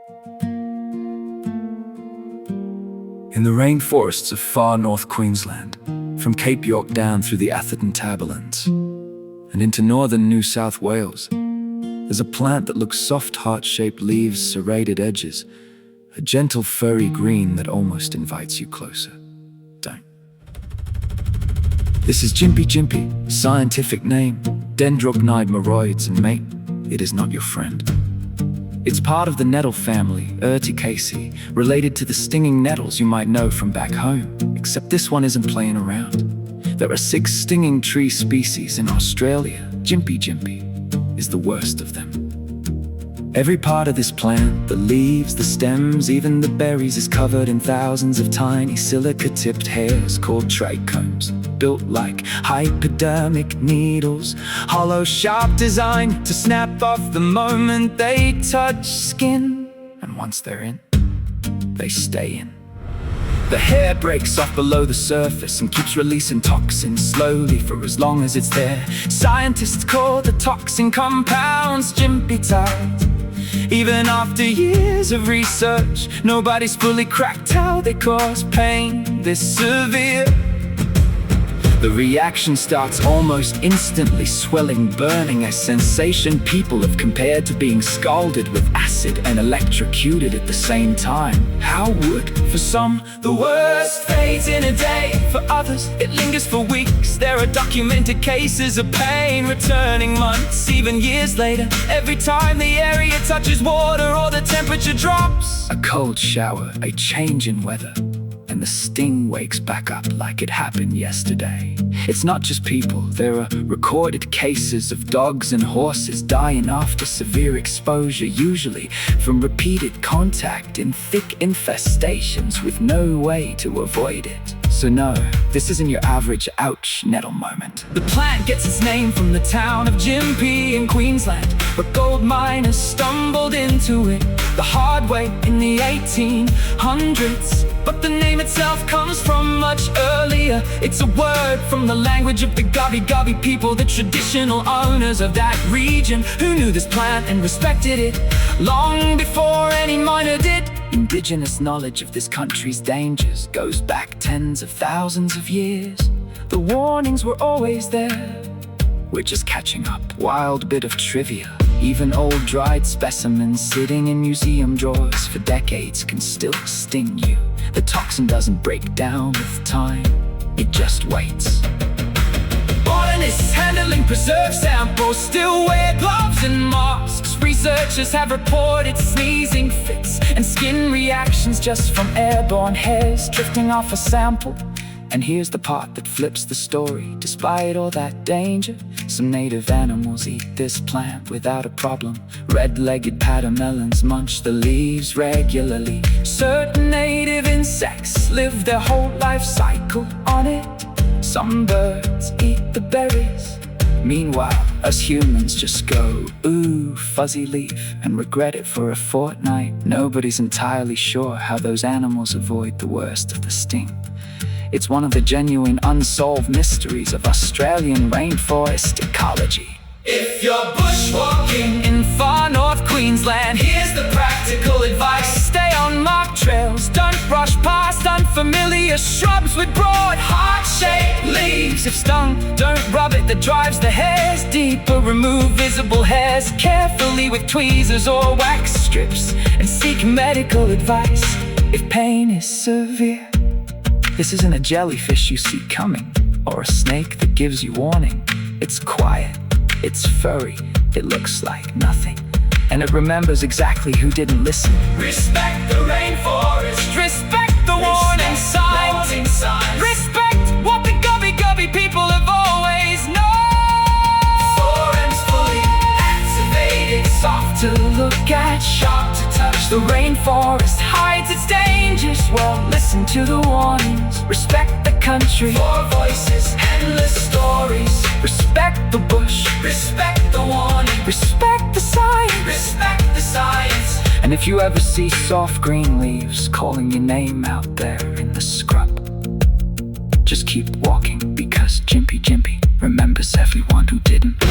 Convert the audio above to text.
In the rainforests of far North Queensland, from Cape York down through the Atherton Tablelands and into northern New South Wales, there's a plant that looks soft heart-shaped leaves, serrated edges, a gentle furry green that almost invites you closer. Don't. This is Gympie Gympie, scientific name, Dendrocnide moroides, and mate, it is not your friend. It's part of the nettle family, Urticaceae, related to the stinging nettles you might know from back home, except this one isn't playing around. There are 6 stinging tree species in Australia. Gympie Gympie is the worst of them. Every part of this plant, the leaves, the stems, even the berries, is covered in thousands of tiny silica-tipped hairs called trichomes, built like hypodermic needles, hollow, sharp, designed to snap off the moment they touch skin. And once they're in, they stay in. The hair breaks off below the surface and keeps releasing toxins slowly for as long as it's there. Scientists call the toxin compounds Gympie. Even after years of research, nobody's fully cracked how they cause pain this severe. The reaction starts almost instantly, swelling, burning, a sensation people have compared to being scalded with acid and electrocuted at the same time. How would, for some, the worst fades in a day. For others, it lingers for weeks. There are documented cases of pain returning months, even years later, every time the area touches water or the temperature drops. A cold shower, a change in weather, and the sting wakes back up like it happened yesterday. It's not just people. There are recorded cases of dogs and horses dying after severe exposure, usually from repeated contact in thick infestations with no way to avoid it. So no, this isn't your average ouch nettle moment. The plant gets its name from the town of Gympie in Queensland, where gold miners stumbled into it the hard way in the 1800s. But the name itself comes from much earlier. It's a word from the language of the Gympie people, the traditional owners of that region, who knew this plant and respected it long before any miner did. Indigenous knowledge of this country's dangers goes back tens of thousands of years. The warnings were always there. We're just catching up. Wild bit of trivia. Even old dried specimens sitting in museum drawers for decades can still sting you. The toxin doesn't break down with time, it just waits. Botanists handling preserved samples still wear gloves and masks. Researchers have reported sneezing fits and skin reactions just from airborne hairs drifting off a sample. And here's the part that flips the story. Despite all that danger, some native animals eat this plant without a problem. Red-legged pademelons munch the leaves regularly. Certain native insects live their whole life cycle on it. Some birds eat the berries. Meanwhile, us humans just go, ooh, fuzzy leaf, and regret it for a fortnight. Nobody's entirely sure how those animals avoid the worst of the sting. It's one of the genuine unsolved mysteries of Australian rainforest ecology. If you're bushwalking in far North Queensland, here's the practical advice. Stay on marked trails, don't brush past unfamiliar shrubs with broad, heart-shaped leaves. If stung, don't rub it, that drives the hairs deeper. Remove visible hairs carefully with tweezers or wax strips, and seek medical advice if pain is severe. This isn't a jellyfish you see coming, or a snake that gives you warning. It's quiet, it's furry, it looks like nothing, and it remembers exactly who didn't listen. Respect the rainforest, respect the warning signs, respect what the Gympie people have always known. Forums fully activated, soft to look at, sharp to touch. The rainforest hides its dangers. Well, listen to the warnings. Respect the country, 4 voices, endless stories. Respect the bush, respect the warning, respect the science, respect the science. And if you ever see soft green leaves calling your name out there in the scrub, just keep walking, because Gympie Gympie remembers everyone who didn't.